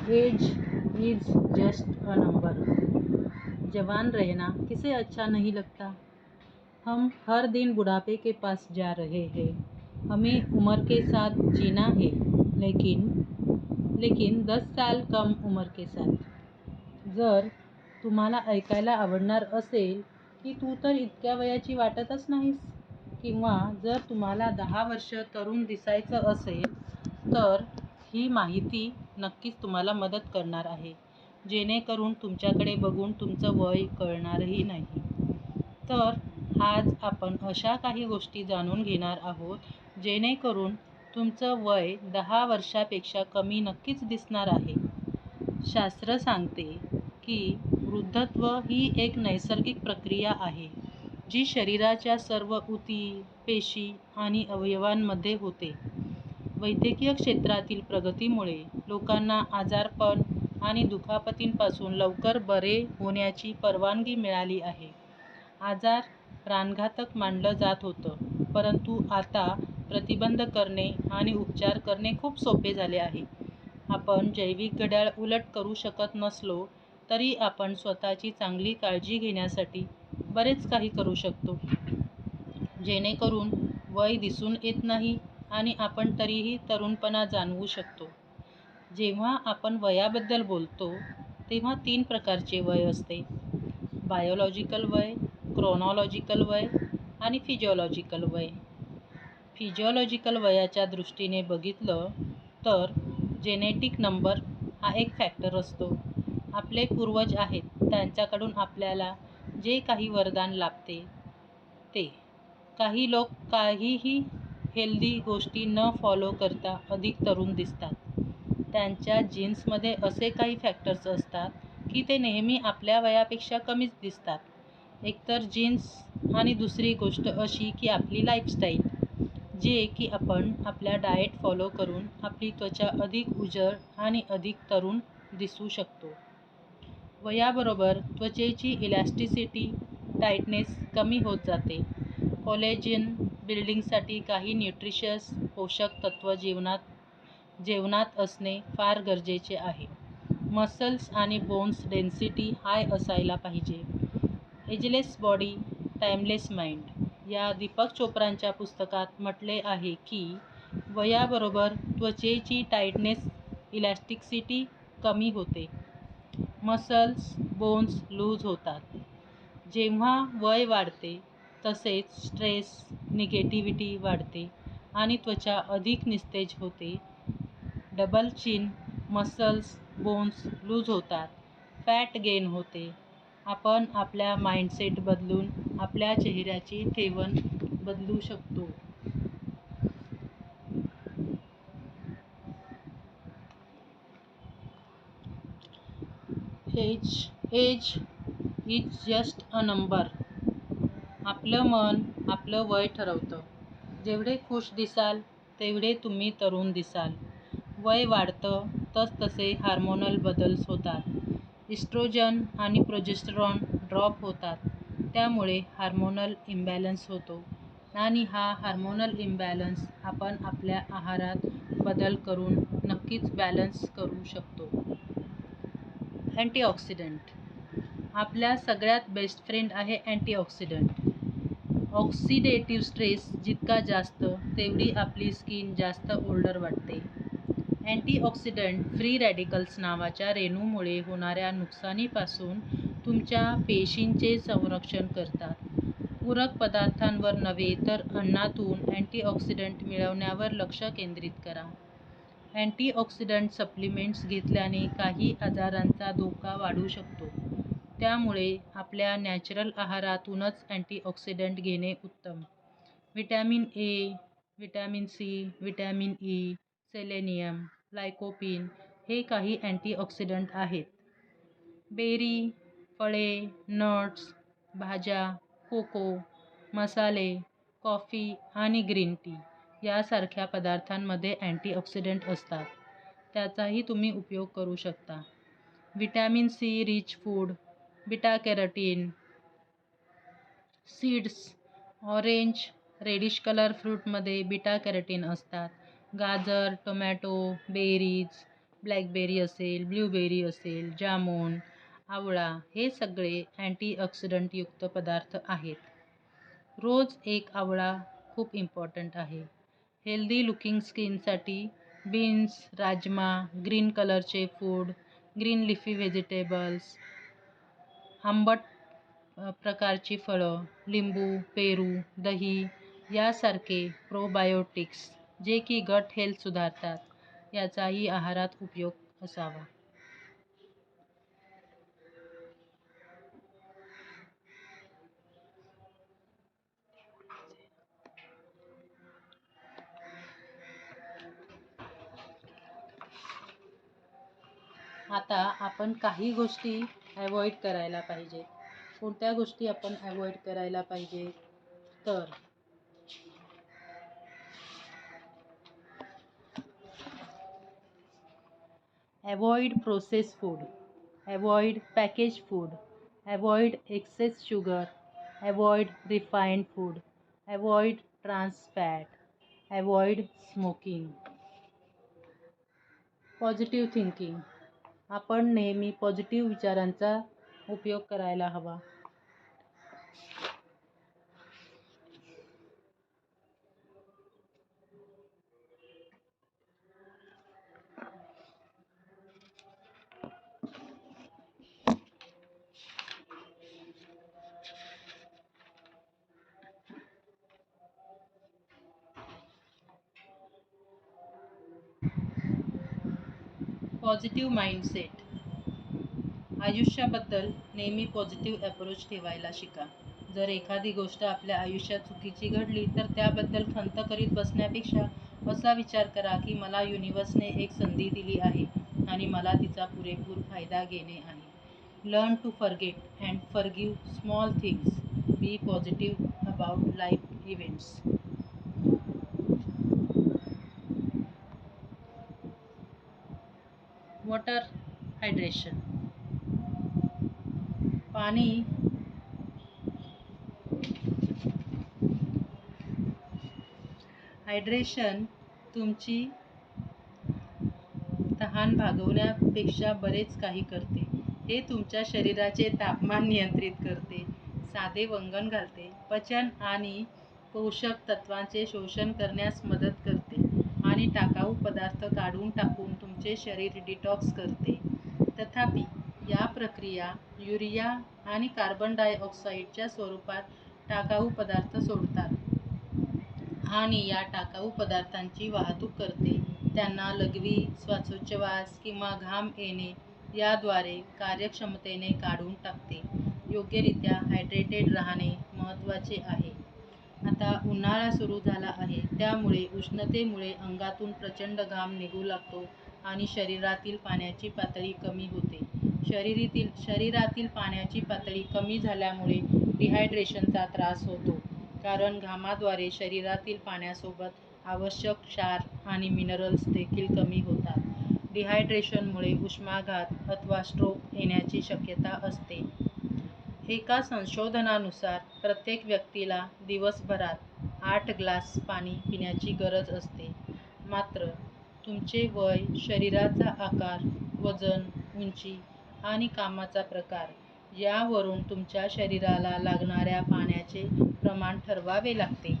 Age is just a number. जवान रहना किसे अच्छा नहीं लगता। हम हर दिन बुढ़ापे के पास जा रहे हैं। हमें उम्र के साथ जीना है, लेकिन 10 साल कम उम्र के साथ। जर तुम्हाला ऐकायला आवडणार असेल की तू तर इतक्या वयाची वाटतच नाहीस, किंवा जर तुम्हाला 10 वर्ष तरुण दिसायचं असेल, तर ही माहिती नक्कीच तुम्हाला मदत करणार आहे, जेणेकरून तुमच्याकडे बघून तुमचं वय कळणारही नाही. तर आज आपण अशा काही गोष्टी जाणून घेणार आहोत, जेणेकरून तुमचं वय 10 वर्षापेक्षा कमी नक्कीच दिसणार आहे. शास्त्र सांगते की वृद्धत्व ही एक नैसर्गिक प्रक्रिया आहे, जी शरीराच्या सर्व ऊती, पेशी आणि अवयवांमध्ये होते. वैद्यकीय क्षेत्रातील प्रगतीमुळे लोकांना आजारपण आणि दुखापतींपासून लवकर बरे होण्याची परवानगी मिळाली आहे. आजार प्राणघातक मानलं जात होतं, परंतु आता प्रतिबंध करणे आणि उपचार करणे खूप सोपे झाले आहे. आपण जैविक घड्याळ उलट करू शकत नसलो तरी आपण स्वतःची चांगली काळजी घेण्यासाठी बरेच काही करू शकतो, जेणेकरून वय दिसून येत नाही आणि आपण तरीही तरुणपणा जाणवू शकतो. जेव्हा आपण वयाबद्दल बोलतो तेव्हा 3 प्रकारचे वय असते: बायोलॉजिकल वय, क्रोनॉलॉजिकल वय आणि फिजिओलॉजिकल वय. फिजिओलॉजिकल वयाच्या दृष्टीने बघितलं तर जेनेटिक नंबर हा एक फॅक्टर असतो. आपले पूर्वज आहेत, त्यांच्याकडून आपल्याला जे काही वरदान लाभते ते. काही लोक काहीही हेल्दी गोष्टी न फॉलो करता अधिक तरुण दिसतात. त्यांच्या जीन्समध्ये असे काही फॅक्टर्स असतात की ते नेहमी आपल्या वयापेक्षा कमीच दिसतात. एकतर जीन्स आणि दुसरी गोष्ट अशी की आपली लाईफस्टाईल, जे की आपण आपल्या डाएट फॉलो करून आपली त्वचा अधिक उजळ आणि अधिक तरुण दिसू शकतो. वयाबरोबर त्वचेची इलॅस्टिसिटी, टाईटनेस कमी होत जाते. कोलेजन बिल्डिंगसाठी काही न्यूट्रिशियस पोषक तत्त्व जेवणात असणे फार गरजेचे आहे. मसल्स आणि बोन्स डेन्सिटी हाय असायला पाहिजे. एजलेस बॉडी, टाईमलेस माइंड या दीपक चोप्रांच्या पुस्तकात म्हटले आहे की वयाबरोबर त्वचेची टाईटनेस, इलॅस्टिसिटी कमी होते. मसल्स, बोन्स लूज होतात. जेव्हा वय वाढते तसेच स्ट्रेस, निगेटिव्हिटी वाढते आणि त्वचा अधिक निस्तेज होते. Double chin, muscles, bones loose होतात, फॅट गेन होते. आपण आपल्या माइंडसेट बदलून आपल्या चेहऱ्याची ठेवण बदलू शकतो. Age is just a number. आपलं मन आपलं वय ठरवतं. जेवढे खुश दिसाल तेवढे तुम्ही तरुण दिसाल. वय वाढतं तसतसे हार्मोनल बदल होतात. इस्ट्रोजन आणि प्रोजेस्टेरॉन ड्रॉप होतात, त्यामुळे हार्मोनल इम्बॅलन्स होतो आणि हा हार्मोनल इम्बॅलन्स आपण आपल्या आहारात बदल करून नक्कीच बॅलन्स करू शकतो. अँटीऑक्सिडंट. आपल्या सगळ्यात बेस्ट फ्रेंड आहे अँटीऑक्सिडंट. ऑक्सिडेटिव्ह स्ट्रेस जितका जास्त तेवढी आपली स्किन जास्त ओल्डर वाटते. अँटीऑक्सिडंट फ्री रॅडिकल्स नावाच्या रेणूमुळे होणाऱ्या नुकसानीपासून तुमच्या पेशींचे संरक्षण करतात. पूरक पदार्थांवर नव्हे तर अन्नातून अँटीऑक्सिडंट मिळवण्यावर लक्ष केंद्रित करा. अँटीऑक्सिडंट सप्लिमेंट्स घेतल्याने काही आजारांचा धोका वाढू शकतो, त्यामुळे आपल्या नॅचरल आहारातूनच अँटीऑक्सिडंट घेणे उत्तम. Vitamin A, vitamin C, vitamin E, selenium, lycopene हे काही अँटीऑक्सिडंट आहेत. बेरी, फळे, नट्स, भाज्या, कोको, मसाले, कॉफी आणि ग्रीन टी यासारख्या पदार्थांमध्ये अँटीऑक्सिडंट असतात. त्याचाही तुम्ही उपयोग करू शकता. Vitamin C rich food, beta carotene, seeds, orange, reddish colour फ्रूटमध्ये बीटा कॅरोटीन असतात. गाजर, टोमॅटो, बेरीज, ब्लॅकबेरी असेल, ब्लूबेरी असेल, जामून, आवळा हे सगळे अँटीऑक्सिडंटयुक्त पदार्थ आहेत. रोज एक आवळा खूप इम्पॉर्टंट आहे. हेल्दी लुकिंग स्किनसाठी बीन्स, राजमा, ग्रीन कलरचे फूड, ग्रीन लिफी व्हेजिटेबल्स, आंबट प्रकारची फळं, लिंबू, पेरू, दही यासारखे प्रोबायोटिक्स जे की गट हेल्थ सुधारतात, याचाही आहारात उपयोग असावा. आता आपण काही गोष्टी अवॉइड करायला पाहिजे. कोणत्या गोष्टी आपण अवॉइड करायला पाहिजे तर avoid process food, avoid package food, avoid excess sugar, avoid refined food, avoid trans fat, avoid smoking. Positive thinking, आपण नेहमी पॉझिटिव्ह विचारांचा उपयोग करायला हवा. पॉझिटिव्ह माइंडसेट, आयुष्याबद्दल नेहमी पॉझिटिव्ह अप्रोच ठेवायला शिका. जर एखादी गोष्ट आपल्या आयुष्यात चुकीची घडली तर त्याबद्दल खंत करीत बसण्यापेक्षा असा विचार करा की मला युनिव्हर्सने एक संधी दिली आहे आणि मला तिचा पुरेपूर फायदा घेणे आहे. Learn to forget and forgive small things. Be positive about life events. Water hydration, पाणी हायड्रेशन तुमची तहान भागवण्यापेक्षा बरेच काही करते. हे तुमच्या शरीराचे तापमान नियंत्रित करते, साधे वंगण घालते, पचन आणि पोषक तत्वांचे शोषण करण्यास मदत करते आणि टाकाऊ पदार्थ काढून टाकून तुमचे शरीर डिटॉक्स करते. तथापि या प्रक्रिया युरिया आणि कार्बन डायऑक्साईडच्या स्वरूपात टाकाऊ पदार्थ सोडतात आणि या टाकाऊ पदार्थांची वाहतूक करते, त्यांना लघवी, श्वासोच्छवास किंवा घाम येणे याद्वारे कार्यक्षमतेने काढून टाकते. योग्यरित्या हायड्रेटेड राहणे महत्त्वाचे आहे. आता उन्हाळा सुरू झाला आहे, त्यामुळे उष्णतेमुळे अंगातून प्रचंड घाम निघू लागतो आणि शरीरातील पाण्याची पातळी कमी होते. शरीरातील पाण्याची पातळी कमी झाल्यामुळे डिहायड्रेशनचा त्रास होतो, कारण घामाद्वारे शरीरातील पाण्यासोबत आवश्यक क्षार आणि मिनरल्स देखील कमी होतात. डिहायड्रेशनमुळे उष्माघात अथवा स्ट्रोक येण्याची शक्यता असते. एका संशोधनानुसार प्रत्येक व्यक्तीला दिवसभरात 8 ग्लास पाणी पिण्याची गरज असते. मात्र तुमचे वय, शरीराचा आकार, वजन, उंची आणि कामाचा प्रकार यावरून तुमच्या शरीराला लागणाऱ्या पाण्याचे प्रमाण ठरवावे लागते.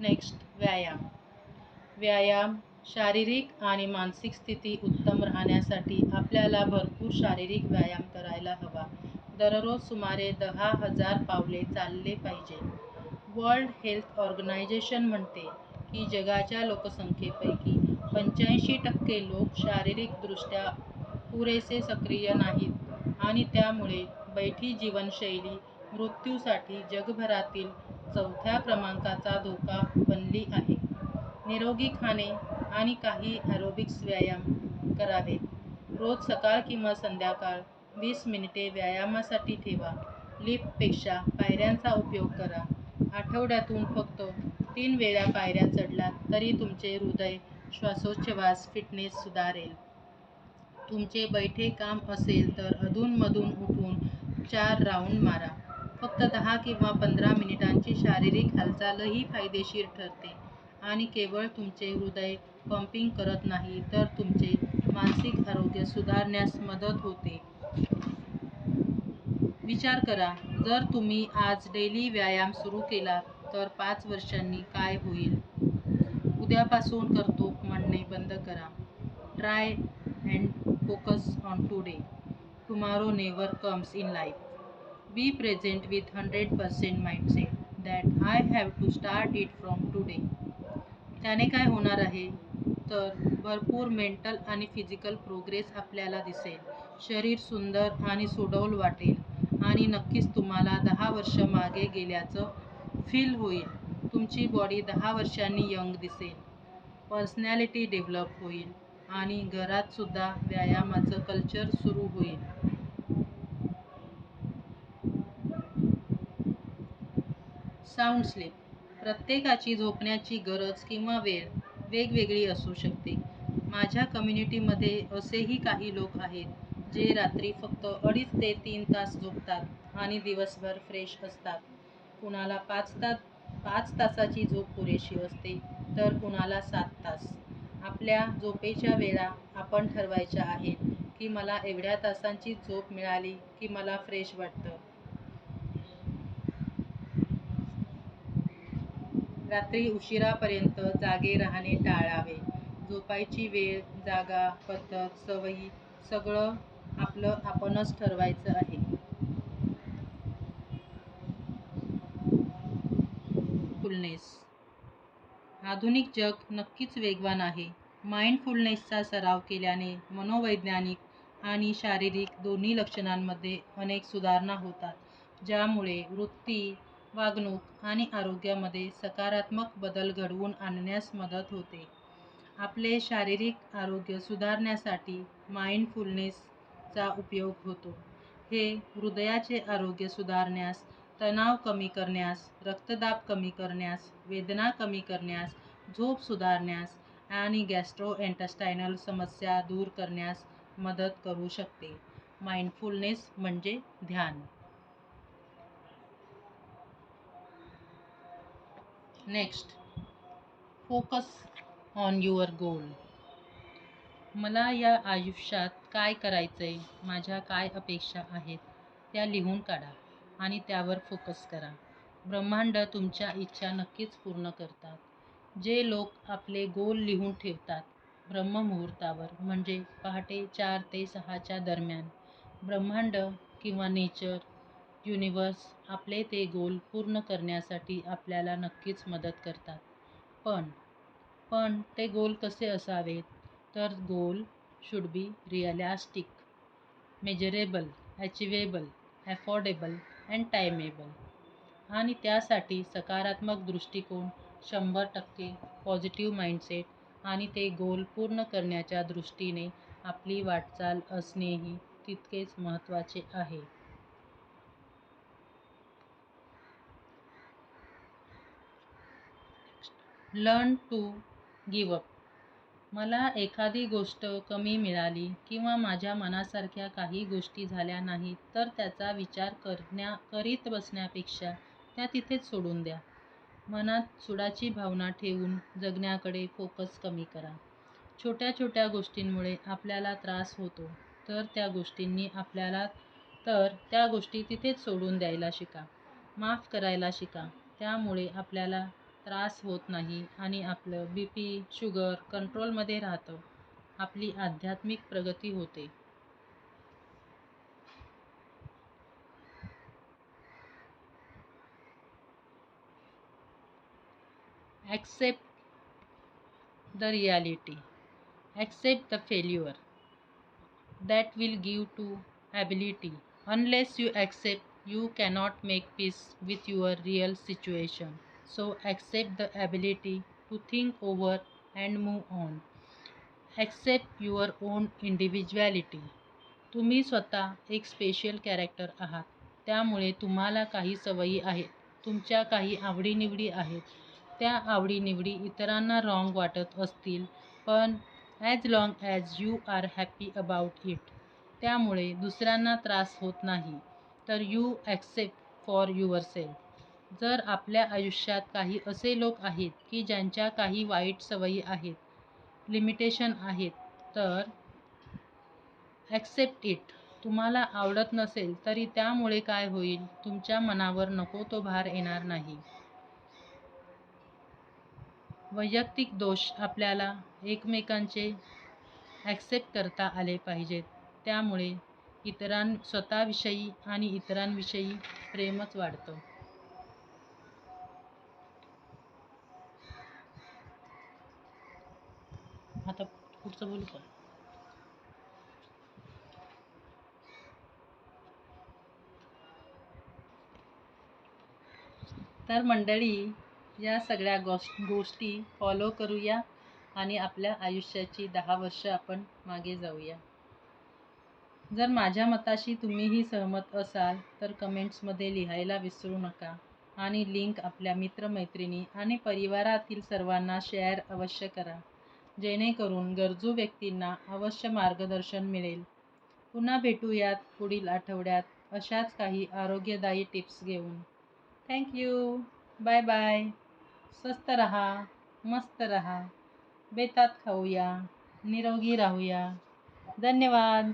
नेक्स्ट, व्यायाम. शारीरिक आणि मानसिक स्थिती उत्तम राहण्यासाठी आपल्याला भरपूर शारीरिक व्यायाम करायला हवा. दररोज सुमारे 10,000 पावले चालले पाहिजे. वर्ल्ड हेल्थ ऑर्गनायझेशन म्हणते की जगाच्या लोकसंख्येपैकी 85% लोक शारीरिकदृष्ट्या पुरेसे सक्रिय नाहीत आणि त्यामुळे बैठी जीवनशैली मृत्यूसाठी जगभरातील 4थ्या क्रमांकाचा धोका बनली आहे. निरोगी खाणे आणि काही ॲरोबिक्स व्यायाम करावेत. रोज सकाळ किंवा संध्याकाळ 20 मिनिटे व्यायामासाठी ठेवा. लिफ्टपेक्षा पायऱ्यांचा उपयोग करा. आठवड्यातून फक्त 3 वेळा पायऱ्या चढलात तरी तुमचे हृदय, श्वासोच्छवास, फिटनेस सुधारेल. तुमचे बैठे काम असेल तर अधूनमधून उठून 4 राऊंड मारा. फक्त 10 किंवा 15 मिनिटांची शारीरिक हालचालही फायदेशीर ठरते आणि केवळ तुमचे हृदय पंपिंग करत नाही तर तुमचे मानसिक आरोग्य सुधारण्यास मदत होते. विचार करा, जर तुम्ही आज डेली व्यायाम सुरू केला तर 5 वर्षांनी काय होईल? उद्यापासून करतो म्हणणे बंद करा. Try and focus on today. Tomorrow never comes in life. Be present with 100% mindset that I have to start it from today. त्याने काय होणार आहे? तर भरपूर मेंटल आणि फिजिकल प्रोग्रेस आपल्याला दिसेल. शरीर सुंदर आणि सुडौल वाटेल आणि नक्कीच तुम्हाला 10 वर्ष मागे गेल्याचं फील होईल. तुमची बॉडी 10 वर्षांनी यंग दिसेल. पर्सनॅलिटी डेव्हलप होईल आणि घरात सुद्धा व्यायामाचं कल्चर सुरू होईल. Sound sleep. प्रत्येकाची झोपण्याची गरज किंवा वेळ वेगवेगळी असू शकते. माझ्या कम्युनिटीमध्ये असेही काही लोक आहेत जे रात्री फक्त 2.5 ते 3 तास झोपतात आणि दिवसभर फ्रेश असतात. कुणाला 5 तासाची झोप पुरेशी असते तर कुणाला 7 तास. आपल्या झोपेच्या वेळा आपण ठरवायच्या आहेत की मला एवढ्या तासांची झोप मिळाली की मला फ्रेश वाटतं. रात्री उशिरापर्यंत जागे राहणे टाळावे. झोपायची वेळ, जागा, पद्धत, सवयी सगळं आपलं आपणच ठरवायचं आहे. माइंडफुलनेस. आधुनिक जग नक्कीच वेगवान आहे. माइंडफुलनेसचा सराव केल्याने मनोवैज्ञानिक आणि शारीरिक दोन्ही लक्षणांमध्ये अनेक सुधारणा होतात, ज्यामुळे वृत्ती, वागणूक आणि आरोग्यामध्ये सकारात्मक बदल घडवून आणण्यास मदत होते. आपले शारीरिक आरोग्य सुधारण्यासाठी माइंडफुलनेसचा उपयोग होतो. हे हृदयाचे आरोग्य सुधारण्यास, तणाव कमी करण्यास, रक्तदाब कमी करण्यास, वेदना कमी करण्यास, झोप सुधारण्यास आणि गॅस्ट्रोएंटेस्टायनल समस्या दूर करण्यास मदत करू शकते. माइंडफुलनेस म्हणजे ध्यान. नेक्स्ट, फोकस ऑन युअर गोल. मला या आयुष्यात काय करायचंय, माझ्या काय अपेक्षा आहेत त्या लिहून काढा आणि त्यावर फोकस करा. ब्रह्मांड तुमच्या इच्छा नक्कीच पूर्ण करतात. जे लोक आपले गोल लिहून ठेवतात, ब्रह्ममुहूर्तावर म्हणजे पहाटे 4 ते 6च्या दरम्यान, ब्रह्मांड किंवा नेचर, युनिवर्स आपले ते गोल पूर्ण करण्यासाठी आपल्याला नक्कीच मदत करतात. पण ते गोल कसे असावेत? तर goal should be realistic, measurable, achievable, affordable and timeable. आणि त्यासाठी सकारात्मक दृष्टिकोन, 100% पॉझिटिव्ह माइंडसेट आणि ते गोल पूर्ण करण्याच्या दृष्टीने आपली वाटचाल असणेही तितकेच महत्त्वाचे आहे. Learn to give up. मला एखादी गोष्ट कमी मिळाली किंवा माझ्या मनासारख्या काही गोष्टी झाल्या नाहीत तर त्याचा विचार करीत बसण्यापेक्षा त्या तिथेच सोडून द्या. मनात सुडाची भावना ठेवून जगण्याकडे फोकस कमी करा. छोट्या छोट्या गोष्टींमुळे आपल्याला त्रास होतो तर त्या गोष्टी तिथेच सोडून द्यायला शिका. माफ करायला शिका. त्यामुळे आपल्याला त्रास होत नाही आणि आपलं BP, शुगर कंट्रोलमध्ये राहतं. आपली आध्यात्मिक प्रगती होते. Accept the reality. Accept the failure. That will give to ability. Unless you accept, you cannot make peace with your real situation. So accept the ability to think over and move on. Accept your own individuality. तुम्ही स्वतः एक special character आहात. त्यामुळे तुम्हाला काही सवयी आहेत, तुमच्या काही आवडीनिवडी आहेत. त्या आवडीनिवडी इतरांना रॉंग वाटत असतील, पण as long as you are happy about it, त्यामुळे दुसऱ्यांना त्रास होत नाही, तर यू ॲक्सेप्ट फॉर युअरसेल्फ. जर आपल्या आयुष्यात काही असे लोक आहेत की ज्यांच्या काही वाईट सवयी आहेत, लिमिटेशन आहेत, तर ॲक्सेप्ट इट. तुम्हाला आवडत नसेल तरी त्यामुळे काय होईल? तुमच्या मनावर नको तो भार येणार नाही. वैयक्तिक दोष आपल्याला एकमेकांचे ॲक्सेप्ट करता आले पाहिजेत. त्यामुळे स्वतःविषयी आणि इतरांविषयी प्रेमच वाढतं. आता पुढचं बोलू का? तर मंडळी, या सगळ्या गोष्टी फॉलो करूया आणि आपल्या आयुष्याची 10 वर्ष आपण मागे जाऊया. जर माझ्या मताशी तुम्हीही सहमत असाल तर कमेंट्समध्ये लिहायला विसरू नका आणि लिंक आपल्या मित्रमैत्रिणी आणि परिवारातील सर्वांना शेअर अवश्य करा, जेणेकरून गरजू व्यक्तींना अवश्य मार्गदर्शन मिळेल. पुन्हा भेटूयात पुढील आठवड्यात अशाच काही आरोग्यदायी टिप्स घेऊन. थँक्यू. Bye bye. स्वस्त रहा, मस्त रहा, बेतात खाऊया, निरोगी राहूया. धन्यवाद.